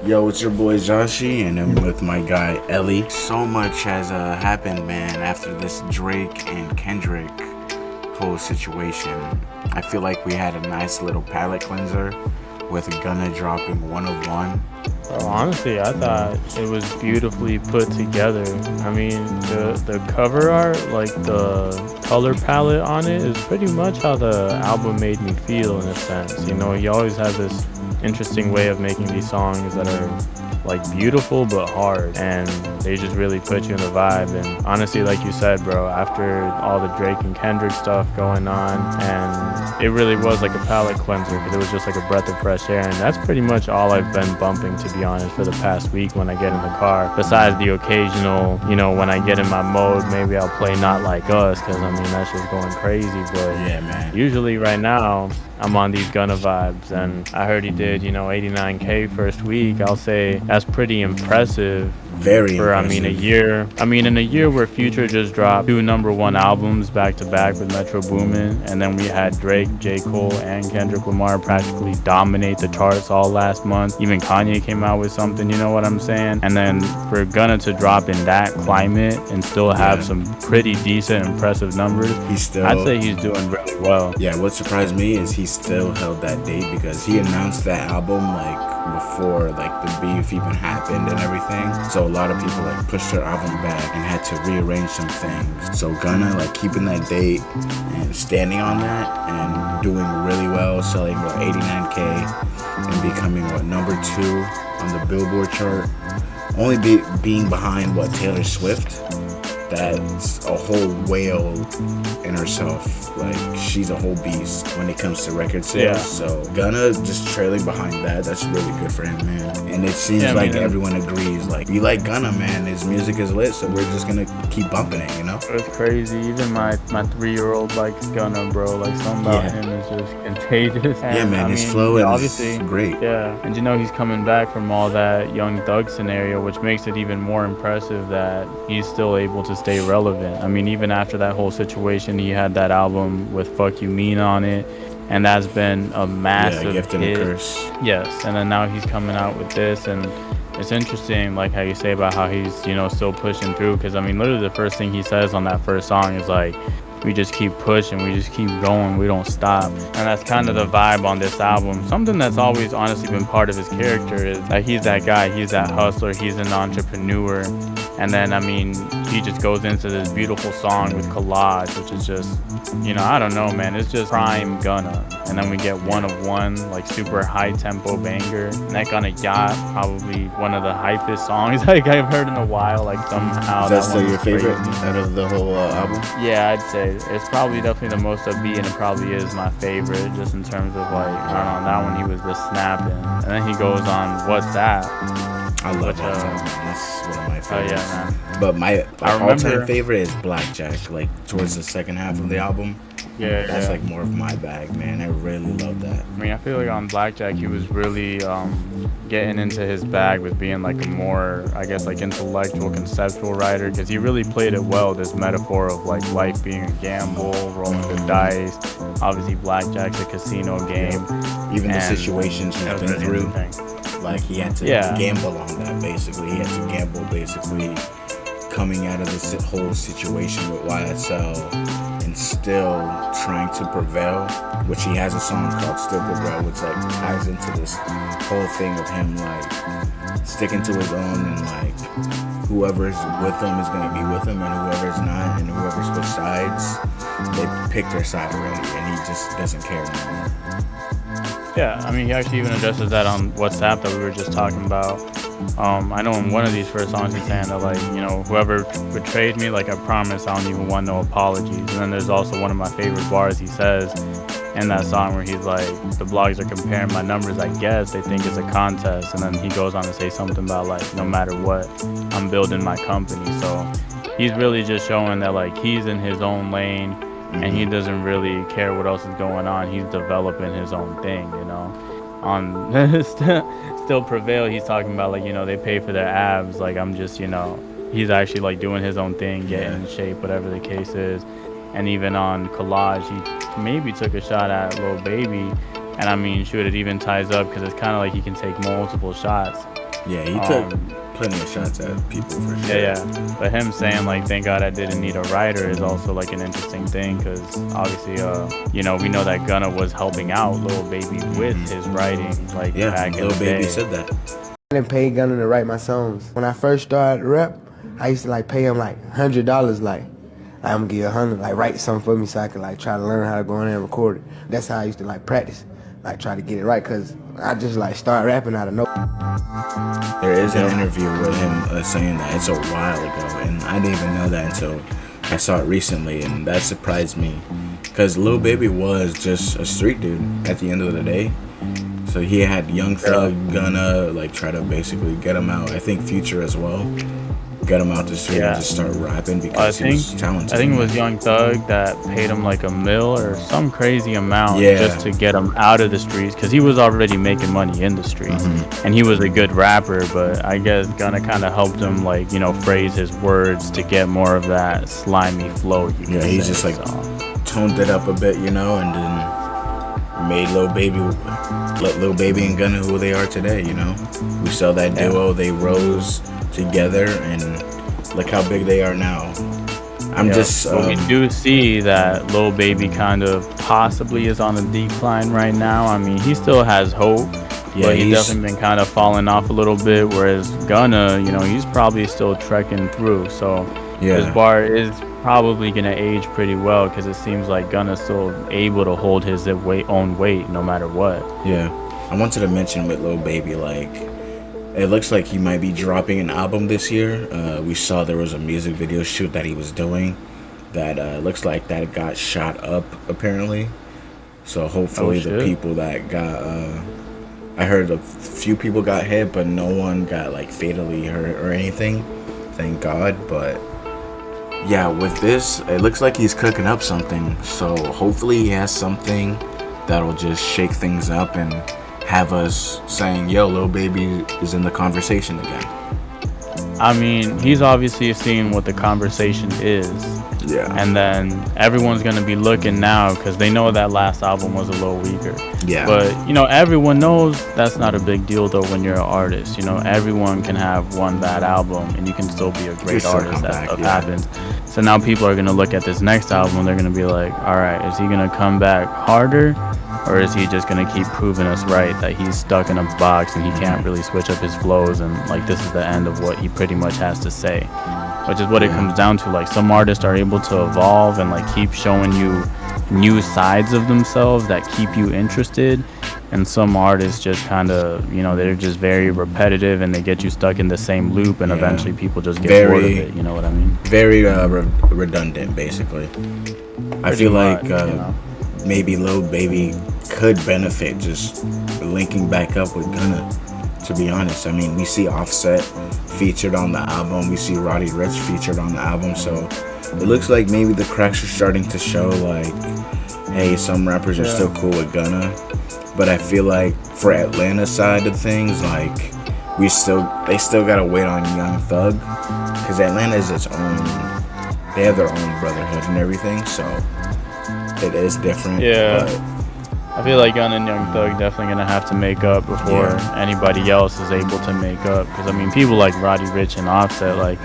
Yo, it's your boy Zashi, and I'm with my guy Ellie. So much has happened, man, after this Drake and Kendrick whole situation. I feel like we had a nice little palate cleanser with Gunna dropping One of Wun. Bro, honestly, I thought it was beautifully put together. I mean, the cover art, like the color palette on it, is pretty much how the album made me feel in a sense. You know, he always has this interesting way of making these songs that are like beautiful but hard, and they just really put you in the vibe. And honestly, like you said, bro, after all the Drake and Kendrick stuff going on, and it really was like a palate cleanser because it was just like a breath of fresh air. And that's pretty much all I've been bumping, to be honest, for the past week when I get in the car. Besides the occasional, when I get in my mode, maybe I'll play Not Like Us, because I mean that's just going crazy. But Yeah, man. usually right now I'm on these Gunna vibes, and I heard he did 89K first week. I'll say that's pretty impressive Very for impressive. a year. I mean, in a year where Future just dropped two #1 albums back to back with Metro Boomin, and then we had Drake, J. Cole, and Kendrick Lamar practically dominate the charts all last month. Even Kanye came out with something, you know what I'm saying? And then for Gunna to drop in that climate and still have Yeah. some pretty decent, impressive numbers, I'd say he's doing really well. Yeah, what surprised me is he still held that date because he announced that album like before like the beef even happened and everything. So a lot of people like pushed their album back and had to rearrange some things. So Gunna like keeping that date and standing on that and doing really well, selling 89K and becoming number 2 on the Billboard chart. Only being behind Taylor Swift. That's a whole whale in herself. Like, she's a whole beast when it comes to record sales. Yeah. So Gunna just trailing behind that's really good for him, man. And it seems Yeah, like man. everyone agrees. Like, we like Gunna, man. His music is lit, so we're just gonna keep bumping it, you know? It's crazy. Even my 3-year-old likes Gunna, bro. Like, something about Yeah. him is just contagious. Yeah, And, man. I His mean, flow is obviously great. Yeah, and he's coming back from all that Young Thug scenario, which makes it even more impressive that he's still able to stay relevant. I mean, even after that whole situation, he had that album with Fuck You Mean on it, and that's been a massive Yeah, gift and hit. a curse. Yes, and then now he's coming out with this, and it's interesting, like how you say about how he's still pushing through, because I mean, literally the first thing he says on that first song is like, we just keep pushing, we just keep going, we don't stop. And that's kind of the vibe on this album. Something that's always honestly been part of his character is that he's that guy, he's that hustler, he's an entrepreneur. And then, I mean, he just goes into this beautiful song with Collage, which is just, I don't know, man, it's just prime Gunna. And then we get One of Wun, like super high tempo banger. Neck on a Yacht, probably one of the hypest songs like I've heard in a while. Like somehow Is that still one your was favorite crazy. out of the whole album? Yeah, I'd say it's probably definitely the most upbeat, and it probably is my favorite, just in terms of like, I don't know, that one he was just snapping. And then he goes on What's That? I love Which, that song, man. That's one of my Oh favorites. yeah, man. But my I all-time remember- favorite is Blackjack. Like towards the second half of the album, Yeah, that's yeah. like more of my bag, man. I really love that. I mean, I feel like on Blackjack, he was really getting into his bag with being like a more, I guess, like intellectual, conceptual writer, because he really played it well, this metaphor of like life being a gamble, rolling the dice. Obviously, Blackjack's a casino game. Even the And situations he's that was been really through, interesting. like he had to Yeah. gamble on that. Basically, he had to gamble basically coming out of this whole situation with YSL and still trying to prevail, which he has a song called Still Prevail, which like ties into this whole thing of him like sticking to his own, and like whoever's with him is gonna be with him, and whoever's not, and whoever switched sides, they picked their side already, and he just doesn't care anymore. Yeah, I mean, he actually even addresses that on WhatsApp that we were just talking about. I know in one of these first songs he's saying that, like, whoever betrayed me, like, I promise I don't even want no apologies. And then there's also one of my favorite bars he says in that song where he's like, the blogs are comparing my numbers, I guess they think it's a contest. And then he goes on to say something about, like, no matter what, I'm building my company. So he's really just showing that, like, he's in his own lane, and he doesn't really care what else is going on. He's developing his own thing, On Still Prevail, he's talking about, like, they pay for their abs. Like, I'm just, he's actually, like, doing his own thing, getting in shape, whatever the case is. And even on Collage, he maybe took a shot at Lil Baby. And I mean, shoot, it even ties up because it's kind of like he can take multiple shots. Yeah, he took Um, plenty of shots at people for yeah, sure. yeah. But him saying like, "Thank God I didn't need a writer" is also like an interesting thing because obviously, we know that Gunna was helping out Lil Baby with his writing like Yeah, back in Lil the Baby day. said that. I didn't pay Gunna to write my songs. When I first started rap, I used to like pay him like $100, like I'm gonna give you 100, like write something for me so I could like try to learn how to go in there and record it. That's how I used to like practice, like try to get it right, cause I just like start rapping out of nowhere. There is an Yeah. interview with him saying that it's a while ago, and I didn't even know that until I saw it recently, and that surprised me. Because Lil Baby was just a street dude at the end of the day. So he had Young Thug, Gunna, like try to basically get him out. I think Future as well. Get him out the street and Yeah. just start rapping I because he think was talented. I think it was Young Thug that paid him like a mil or some crazy amount Yeah. just to get him out of the streets because he was already making money in the streets Mm-hmm. and he was a good rapper. But I guess Gunna kind of helped him like phrase his words to get more of that slimy flow. You Yeah, could he's say, just like so. toned it up a bit, and then made let Lil Baby and Gunna who they are today. We saw that duo, they rose together, and look how big they are now. I'm Yeah, just but we do see that Lil Baby kind of possibly is on a decline right now. I mean, he still has hope, Yeah, but he's he's- definitely been kind of falling off a little bit. Whereas Gunna, he's probably still trekking through. So Yeah. his bar is probably gonna age pretty well because it seems like Gunna's still able to hold his own weight no matter what. Yeah, I wanted to mention with Lil Baby, like, it looks like he might be dropping an album this year. We saw there was a music video shoot that he was doing that looks like that got shot up apparently. So hopefully the shit. people that got, I heard a few people got hit, but no one got like fatally hurt or anything. Thank God. But yeah, with this, it looks like he's cooking up something. So hopefully he has something that'll just shake things up and have us saying, yo, Lil Baby is in the conversation again. I mean, he's obviously seeing what the conversation is. Yeah. And then everyone's going to be looking now because they know that last album was a little weaker. Yeah. But, everyone knows that's not a big deal, though, when you're an artist. Everyone can have one bad album and you can still be a great still artist. come That back, stuff yeah. happens. So now people are going to look at this next album and they're going to be like, all right, is he going to come back harder? Or is he just going to keep proving us right that he's stuck in a box and he can't really switch up his flows and, like, this is the end of what he pretty much has to say? Which is what it comes down to. Like, some artists are able to evolve and, like, keep showing you new sides of themselves that keep you interested. And some artists just kind of, they're just very repetitive and they get you stuck in the same loop and Yeah. eventually people just get bored of Very- it. You know what I mean? Very redundant, basically. I Pretty feel much, like maybe Lil Baby could benefit just linking back up with Gunna, to be honest. I mean, we see Offset featured on the album. We see Roddy Ricch featured on the album. So it looks like maybe the cracks are starting to show, like, hey, some rappers are still cool with Gunna. But I feel like for Atlanta side of things, like, they still gotta wait on Young Thug. Because Atlanta is its own, they have their own brotherhood and everything. So it is different. Yeah. But I feel like Gunna and Young Thug definitely gonna have to make up before anybody else is able to make up. Because I mean, people like Roddy Ricch and Offset, like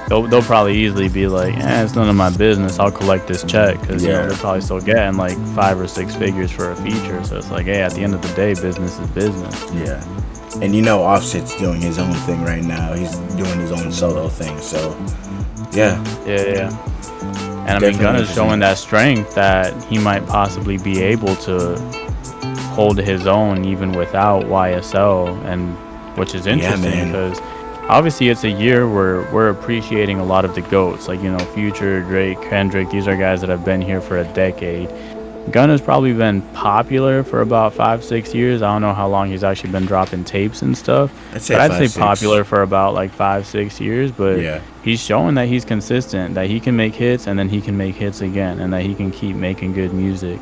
they'll probably easily be like, it's none of my business. I'll collect this check because they're probably still getting like 5 or 6 figures for a feature. So it's like, hey, at the end of the day, business is business. yeah. And Offset's doing his own thing right now. He's doing his own solo thing. So yeah. Yeah. And I mean, Definitely Gunna's interesting. showing that strength that he might possibly be able to hold his own even without YSL, and which is interesting man. because obviously it's a year where we're appreciating a lot of the GOATs, like Future, Drake, Kendrick. These are guys that have been here for a decade. Gunna's probably been popular for about 5-6 years. I don't know how long he's actually been dropping tapes and stuff. I'd say But I'd 5, say 6. popular for about like 5-6 years. But Yeah. he's showing that he's consistent, that he can make hits and then he can make hits again, and that he can keep making good music.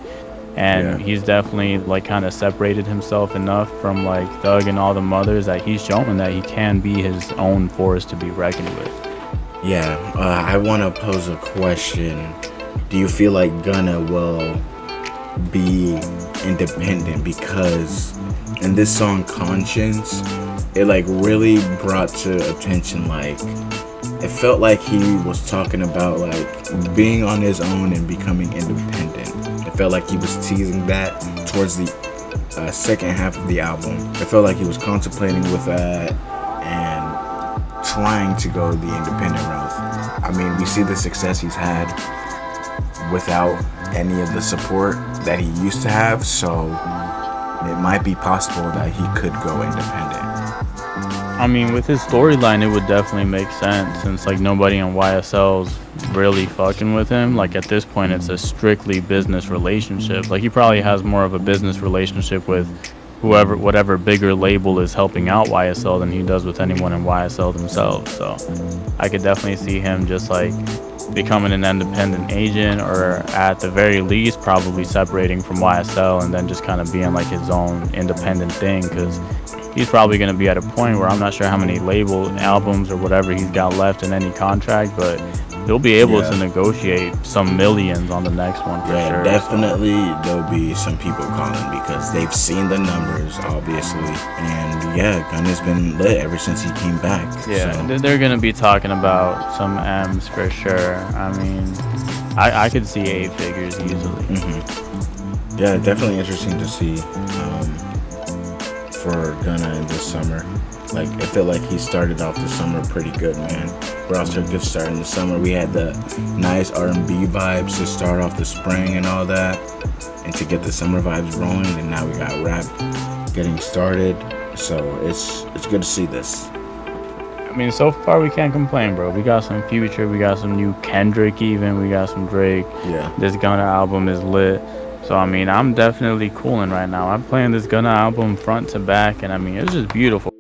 And he's definitely like kind of separated himself enough from like Thug and all the mothers that he's showing that he can be his own force to be reckoned with. Yeah. I want to pose a question. Do you feel like Gunna will be independent? Because in this song Conscience, it like really brought to attention, like it felt like he was talking about like being on his own and becoming independent. It felt like he was teasing that towards the second half of the album. It felt like he was contemplating with that and trying to go the independent route. I mean, we see the success he's had without any of the support that he used to have, so it might be possible that he could go independent. I mean, with his storyline, it would definitely make sense since like nobody in YSL's really fucking with him. Like at this point, it's a strictly business relationship. Like he probably has more of a business relationship with whatever bigger label is helping out YSL than he does with anyone in YSL themselves. So I could definitely see him just like becoming an independent agent, or at the very least probably separating from YSL and then just kind of being like his own independent thing, because he's probably going to be at a point where I'm not sure how many label albums or whatever he's got left in any contract, but he'll be able to negotiate some millions on the next one for sure. Definitely there'll be some people calling because they've seen the numbers, obviously, and Gunna's been lit ever since he came back. So. They're going to be talking about some M's for sure. I mean, I could see 8 figures easily. Mm-hmm. Yeah, definitely interesting to see for Gunna in this summer. Like, I feel like he started off the summer pretty good, man. We're off to a good start in the summer. We had the nice R&B vibes to start off the spring and all that, and to get the summer vibes rolling. And now we got rap getting started, so it's good to see this. I mean, so far we can't complain, bro. We got some Future, we got some new Kendrick, even we got some Drake. Yeah. This Gunna album is lit. So I mean, I'm definitely cooling right now. I'm playing this Gunna album front to back, and I mean, it's just beautiful.